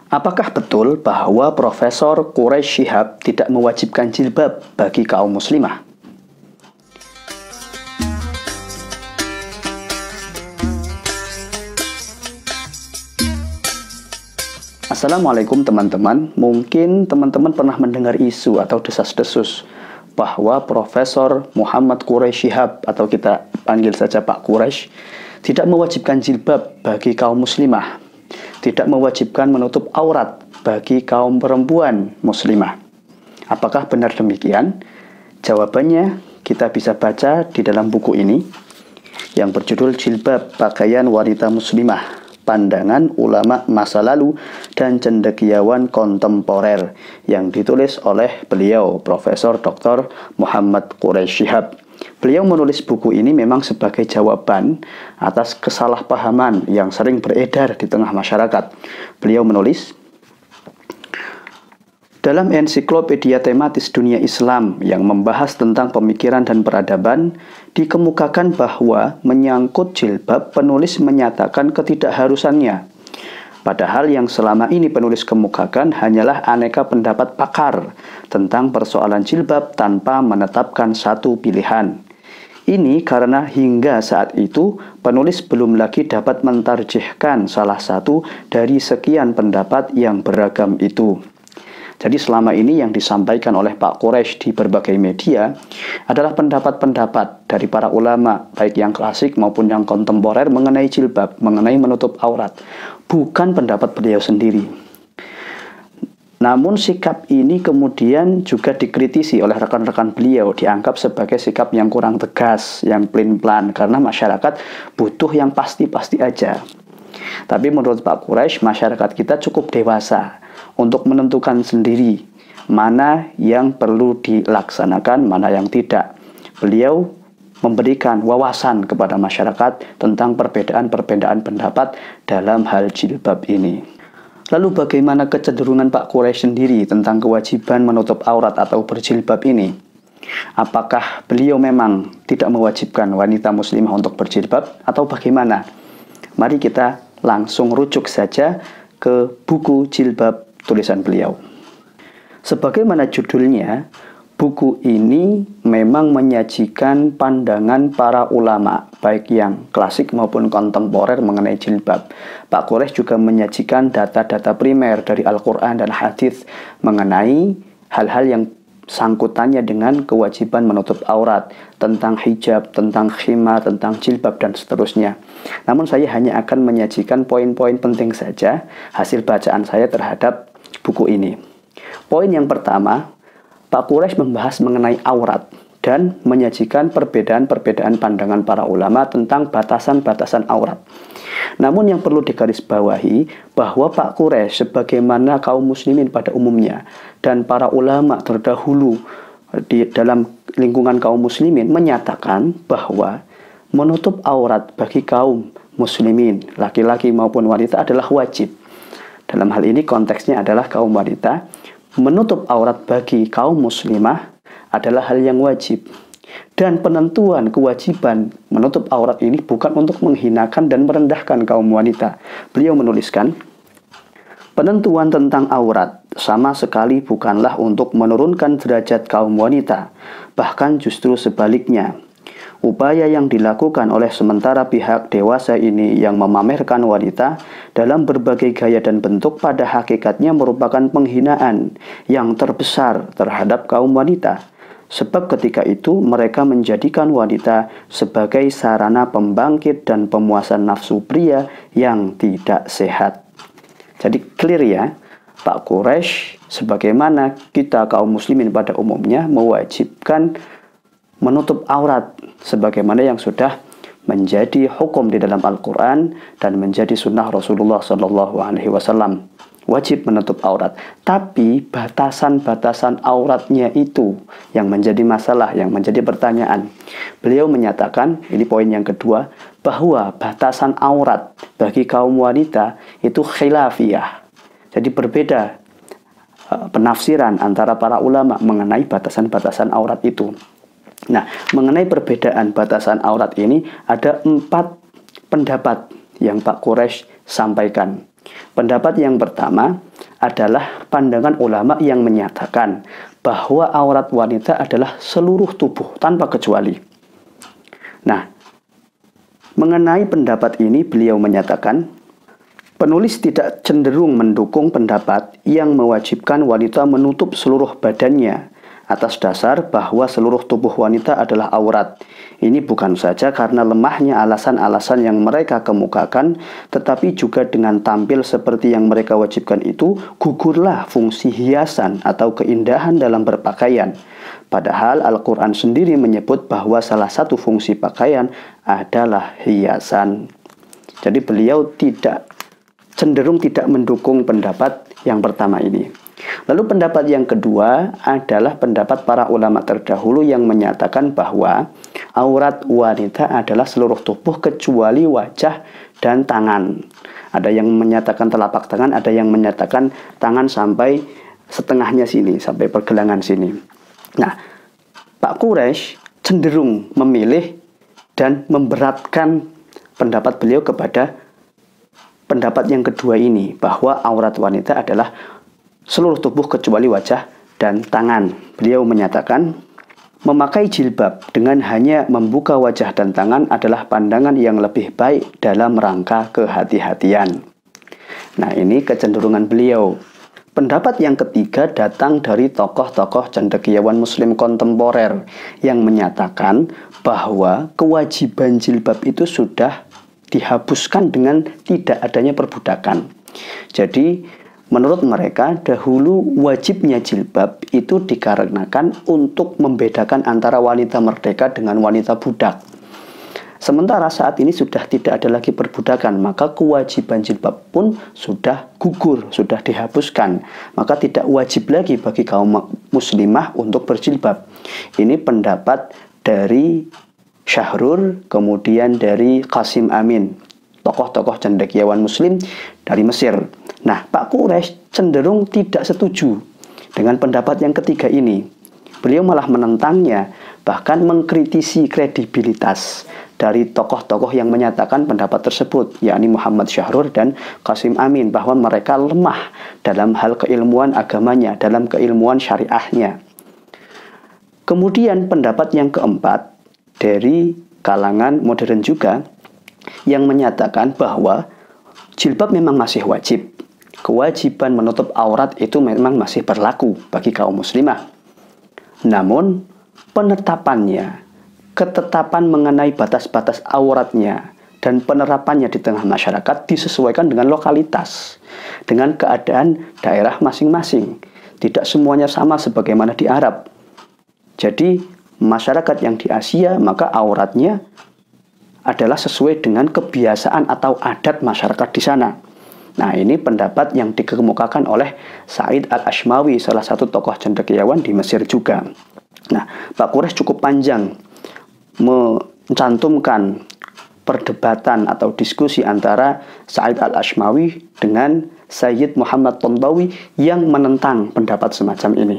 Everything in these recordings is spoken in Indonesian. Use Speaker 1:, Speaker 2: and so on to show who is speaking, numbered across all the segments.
Speaker 1: Apakah betul bahwa Profesor Quraish Shihab tidak mewajibkan jilbab bagi kaum muslimah? Assalamualaikum teman-teman. Mungkin teman-teman pernah mendengar isu atau desas-desus bahwa Profesor Muhammad Quraish Shihab, atau kita panggil saja Pak Quraish, tidak mewajibkan jilbab bagi kaum muslimah, tidak mewajibkan menutup aurat bagi kaum perempuan muslimah. Apakah benar demikian? Jawabannya kita bisa baca di dalam buku ini yang berjudul Jilbab Pakaian Wanita Muslimah, Pandangan Ulama Masa Lalu dan Cendekiawan Kontemporer, yang ditulis oleh beliau Profesor Dr. Muhammad Quraish Shihab. Beliau menulis buku ini memang sebagai jawaban atas kesalahpahaman yang sering beredar di tengah masyarakat. Beliau menulis, dalam ensiklopedia tematis dunia Islam yang membahas tentang pemikiran dan peradaban, dikemukakan bahwa menyangkut jilbab penulis menyatakan ketidakharusannya. Padahal yang selama ini penulis kemukakan hanyalah aneka pendapat pakar tentang persoalan jilbab tanpa menetapkan satu pilihan. Ini karena hingga saat itu penulis belum lagi dapat mentarjihkan salah satu dari sekian pendapat yang beragam itu. Jadi selama ini yang disampaikan oleh Pak Quraish di berbagai media adalah pendapat-pendapat dari para ulama, baik yang klasik maupun yang kontemporer, mengenai jilbab, mengenai menutup aurat. Bukan pendapat beliau sendiri. Namun sikap ini kemudian juga dikritisi oleh rekan-rekan beliau, dianggap sebagai sikap yang kurang tegas, yang pelin-pelan, karena masyarakat butuh yang pasti-pasti aja. Tapi menurut Pak Quraish, masyarakat kita cukup dewasa untuk menentukan sendiri mana yang perlu dilaksanakan, mana yang tidak. Beliau memberikan wawasan kepada masyarakat tentang perbedaan-perbedaan pendapat dalam hal jilbab ini. Lalu bagaimana kecenderungan Pak Quraish sendiri tentang kewajiban menutup aurat atau berjilbab ini? Apakah beliau memang tidak mewajibkan wanita muslimah untuk berjilbab atau bagaimana? Mari kita langsung rujuk saja ke buku Jilbab tulisan beliau. Sebagaimana judulnya, buku ini memang menyajikan pandangan para ulama, baik yang klasik maupun kontemporer mengenai jilbab. Pak Quraish juga menyajikan data-data primer dari Al-Quran dan Hadis mengenai hal-hal yang sangkutannya dengan kewajiban menutup aurat, tentang hijab, tentang khimar, tentang jilbab, dan seterusnya. Namun saya hanya akan menyajikan poin-poin penting saja hasil bacaan saya terhadap buku ini. Poin yang pertama, Pak Quraish membahas mengenai aurat dan menyajikan perbedaan-perbedaan pandangan para ulama tentang batasan-batasan aurat. Namun yang perlu digarisbawahi bahwa Pak Quraish sebagaimana kaum muslimin pada umumnya dan para ulama terdahulu di dalam lingkungan kaum muslimin menyatakan bahwa menutup aurat bagi kaum muslimin, laki-laki maupun wanita, adalah wajib. Dalam hal ini konteksnya adalah kaum wanita. Menutup aurat bagi kaum muslimah adalah hal yang wajib. Dan penentuan kewajiban menutup aurat ini bukan untuk menghinakan dan merendahkan kaum wanita. Beliau menuliskan, penentuan tentang aurat sama sekali bukanlah untuk menurunkan derajat kaum wanita, bahkan justru sebaliknya. Upaya yang dilakukan oleh sementara pihak dewasa ini yang memamerkan wanita dalam berbagai gaya dan bentuk pada hakikatnya merupakan penghinaan yang terbesar terhadap kaum wanita. Sebab ketika itu mereka menjadikan wanita sebagai sarana pembangkit dan pemuasan nafsu pria yang tidak sehat. Jadi clear ya, Pak Quraish sebagaimana kita kaum muslimin pada umumnya mewajibkan menutup aurat sebagaimana yang sudah menjadi hukum di dalam Al-Quran dan menjadi sunnah Rasulullah SAW. Wajib menutup aurat. Tapi batasan-batasan auratnya itu yang menjadi masalah, yang menjadi pertanyaan. Beliau menyatakan, ini poin yang kedua, bahwa batasan aurat bagi kaum wanita itu khilafiyah. Jadi berbeda penafsiran antara para ulama mengenai batasan-batasan aurat itu. Nah, mengenai perbedaan batasan aurat ini ada 4 pendapat yang Pak Quraish sampaikan. Pendapat yang pertama, adalah pandangan ulama yang menyatakan bahwa aurat wanita adalah seluruh tubuh tanpa kecuali. Nah, mengenai pendapat ini beliau menyatakan, penulis tidak cenderung mendukung pendapat yang mewajibkan wanita menutup seluruh badannya atas dasar bahwa seluruh tubuh wanita adalah aurat. Ini bukan saja karena lemahnya alasan-alasan yang mereka kemukakan, tetapi juga dengan tampil seperti yang mereka wajibkan itu, gugurlah fungsi hiasan atau keindahan dalam berpakaian. Padahal Al-Quran sendiri menyebut bahwa salah satu fungsi pakaian adalah hiasan. Jadi beliau cenderung tidak mendukung pendapat yang pertama ini. Lalu pendapat yang kedua adalah pendapat para ulama terdahulu yang menyatakan bahwa aurat wanita adalah seluruh tubuh kecuali wajah dan tangan. Ada yang menyatakan telapak tangan, ada yang menyatakan tangan sampai setengahnya sini, sampai pergelangan sini. Nah, Pak Quraisy cenderung memilih dan memberatkan pendapat beliau kepada pendapat yang kedua ini, bahwa aurat wanita adalah seluruh tubuh kecuali wajah dan tangan. Beliau menyatakan, memakai jilbab dengan hanya membuka wajah dan tangan adalah pandangan yang lebih baik dalam rangka kehati-hatian. Nah, ini kecenderungan beliau. Pendapat yang ketiga datang dari tokoh-tokoh cendekiawan muslim kontemporer yang menyatakan bahwa kewajiban jilbab itu sudah dihapuskan dengan tidak adanya perbudakan. Jadi menurut mereka, dahulu wajibnya jilbab itu dikarenakan untuk membedakan antara wanita merdeka dengan wanita budak. Sementara saat ini sudah tidak ada lagi perbudakan, maka kewajiban jilbab pun sudah gugur, sudah dihapuskan. Maka tidak wajib lagi bagi kaum muslimah untuk berjilbab. Ini pendapat dari Syahrur, kemudian dari Qasim Amin, tokoh-tokoh cendekiawan muslim dari Mesir. Nah, Pak Quraisy cenderung tidak setuju dengan pendapat yang ketiga ini. Beliau malah menentangnya, bahkan mengkritisi kredibilitas dari tokoh-tokoh yang menyatakan pendapat tersebut, yakni Muhammad Syahrur dan Qasim Amin, bahwa mereka lemah dalam hal keilmuan agamanya, dalam keilmuan syariahnya. Kemudian pendapat yang keempat dari kalangan modern juga, yang menyatakan bahwa jilbab memang masih wajib. Kewajiban menutup aurat itu memang masih berlaku bagi kaum muslimah. Namun, penetapannya, ketetapan mengenai batas-batas auratnya, dan penerapannya di tengah masyarakat disesuaikan dengan lokalitas, dengan keadaan daerah masing-masing. Tidak semuanya sama sebagaimana di Arab. Jadi, masyarakat yang di Asia, maka auratnya adalah sesuai dengan kebiasaan atau adat masyarakat di sana. Nah, ini pendapat yang dikemukakan oleh Sa'id al-Ashmawi, salah satu tokoh cendekiawan di Mesir juga. Nah, Pak Quraisy cukup panjang mencantumkan perdebatan atau diskusi antara Sa'id al-Ashmawi dengan Sayyid Muhammad Tantawi yang menentang pendapat semacam ini.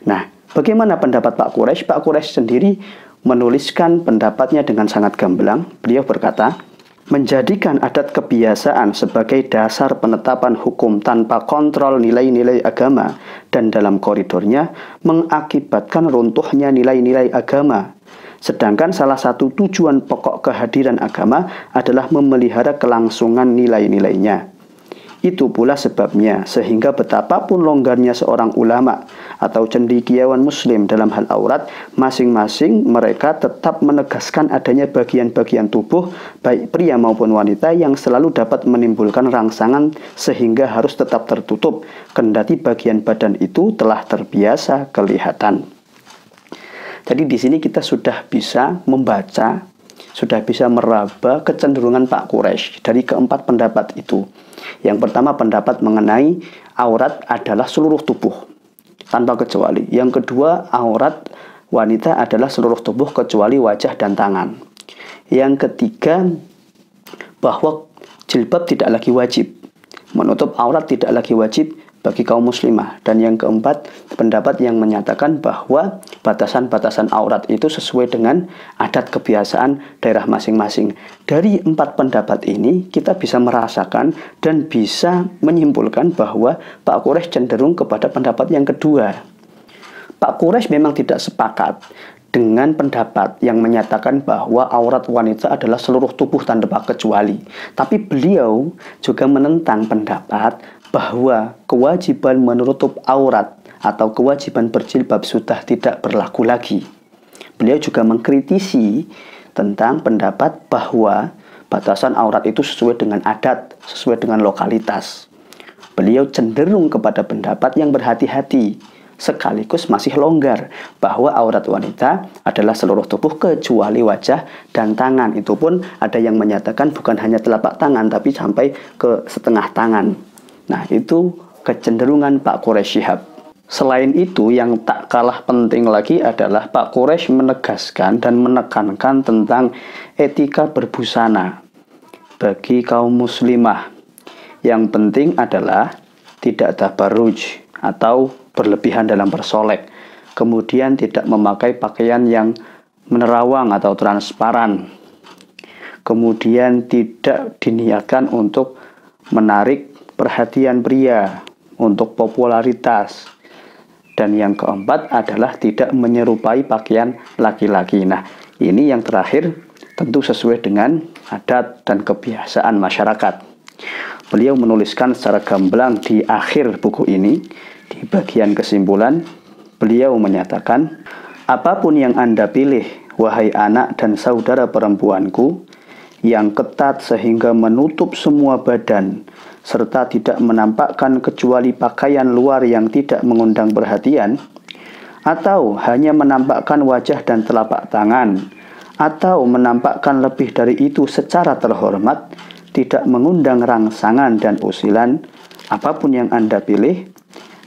Speaker 1: Nah, bagaimana pendapat Pak Quraisy? Pak Quraisy sendiri menuliskan pendapatnya dengan sangat gamblang. Beliau berkata, menjadikan adat kebiasaan sebagai dasar penetapan hukum tanpa kontrol nilai-nilai agama dan dalam koridornya mengakibatkan runtuhnya nilai-nilai agama. Sedangkan salah satu tujuan pokok kehadiran agama adalah memelihara kelangsungan nilai-nilainya. Itu pula sebabnya sehingga betapapun longgarnya seorang ulama atau cendekiawan muslim dalam hal aurat, masing-masing mereka tetap menegaskan adanya bagian-bagian tubuh baik pria maupun wanita yang selalu dapat menimbulkan rangsangan sehingga harus tetap tertutup kendati bagian badan itu telah terbiasa kelihatan. Jadi di sini kita sudah bisa membaca, sudah bisa meraba kecenderungan Pak Quraisy dari keempat pendapat itu. Yang pertama, pendapat mengenai aurat adalah seluruh tubuh tanpa kecuali. Yang kedua, aurat wanita adalah seluruh tubuh kecuali wajah dan tangan. Yang ketiga, bahwa jilbab tidak lagi wajib. Menutup aurat tidak lagi wajib bagi kaum muslimah. Dan yang keempat, pendapat yang menyatakan bahwa batasan-batasan aurat itu sesuai dengan adat kebiasaan daerah masing-masing. Dari 4 pendapat ini, kita bisa merasakan dan bisa menyimpulkan bahwa Pak Quraisy cenderung kepada pendapat yang kedua. Pak Quraisy memang tidak sepakat dengan pendapat yang menyatakan bahwa aurat wanita adalah seluruh tubuh tanpa kecuali. Tapi beliau juga menentang pendapat bahwa kewajiban menutup aurat atau kewajiban berjilbab sudah tidak berlaku lagi. Beliau juga mengkritisi tentang pendapat bahwa batasan aurat itu sesuai dengan adat, sesuai dengan lokalitas. Beliau cenderung kepada pendapat yang berhati-hati, sekaligus masih longgar, bahwa aurat wanita adalah seluruh tubuh kecuali wajah dan tangan. Itu pun ada yang menyatakan bukan hanya telapak tangan, tapi sampai ke setengah tangan. Nah, itu kecenderungan Pak Quraisy Shihab. Selain itu, yang tak kalah penting lagi adalah Pak Quraisy menegaskan dan menekankan tentang etika berbusana bagi kaum muslimah. Yang penting adalah tidak tabarruj atau berlebihan dalam bersolek, kemudian tidak memakai pakaian yang menerawang atau transparan, kemudian tidak diniatkan untuk menarik perhatian pria untuk popularitas, dan yang keempat adalah tidak menyerupai pakaian laki-laki. Nah, ini yang terakhir tentu sesuai dengan adat dan kebiasaan masyarakat. Beliau menuliskan secara gamblang di akhir buku ini, di bagian kesimpulan, beliau menyatakan, apapun yang Anda pilih, wahai anak dan saudara perempuanku, yang ketat sehingga menutup semua badan, serta tidak menampakkan kecuali pakaian luar yang tidak mengundang perhatian, atau hanya menampakkan wajah dan telapak tangan, atau menampakkan lebih dari itu secara terhormat, tidak mengundang rangsangan dan usilan, apapun yang Anda pilih.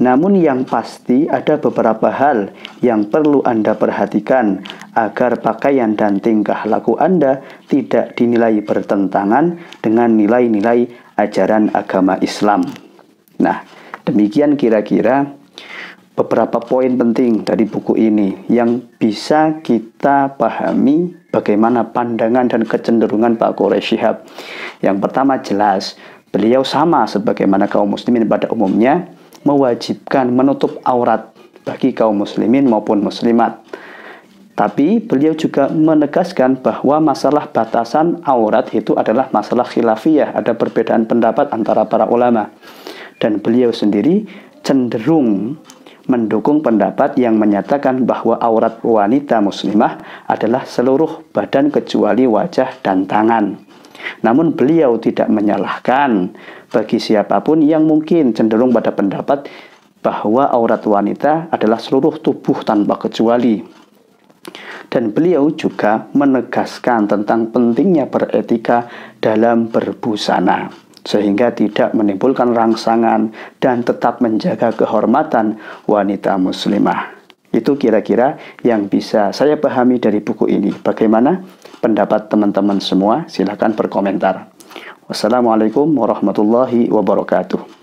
Speaker 1: Namun yang pasti ada beberapa hal yang perlu Anda perhatikan agar pakaian dan tingkah laku Anda tidak dinilai bertentangan dengan nilai-nilai ajaran agama Islam. Nah, demikian kira-kira beberapa poin penting dari buku ini yang bisa kita pahami bagaimana pandangan dan kecenderungan Pak Quraisy Shihab. Yang pertama, jelas beliau sama sebagaimana kaum muslimin pada umumnya mewajibkan menutup aurat bagi kaum muslimin maupun muslimat. Tapi beliau juga menegaskan bahwa masalah batasan aurat itu adalah masalah khilafiyah, ada perbedaan pendapat antara para ulama. Dan beliau sendiri cenderung mendukung pendapat yang menyatakan bahwa aurat wanita muslimah adalah seluruh badan kecuali wajah dan tangan. Namun beliau tidak menyalahkan bagi siapapun yang mungkin cenderung pada pendapat bahwa aurat wanita adalah seluruh tubuh tanpa kecuali. Dan beliau juga menegaskan tentang pentingnya beretika dalam berbusana, sehingga tidak menimbulkan rangsangan dan tetap menjaga kehormatan wanita muslimah. Itu kira-kira yang bisa saya pahami dari buku ini. Bagaimana pendapat teman-teman semua? Silakan berkomentar. Wassalamualaikum warahmatullahi wabarakatuh.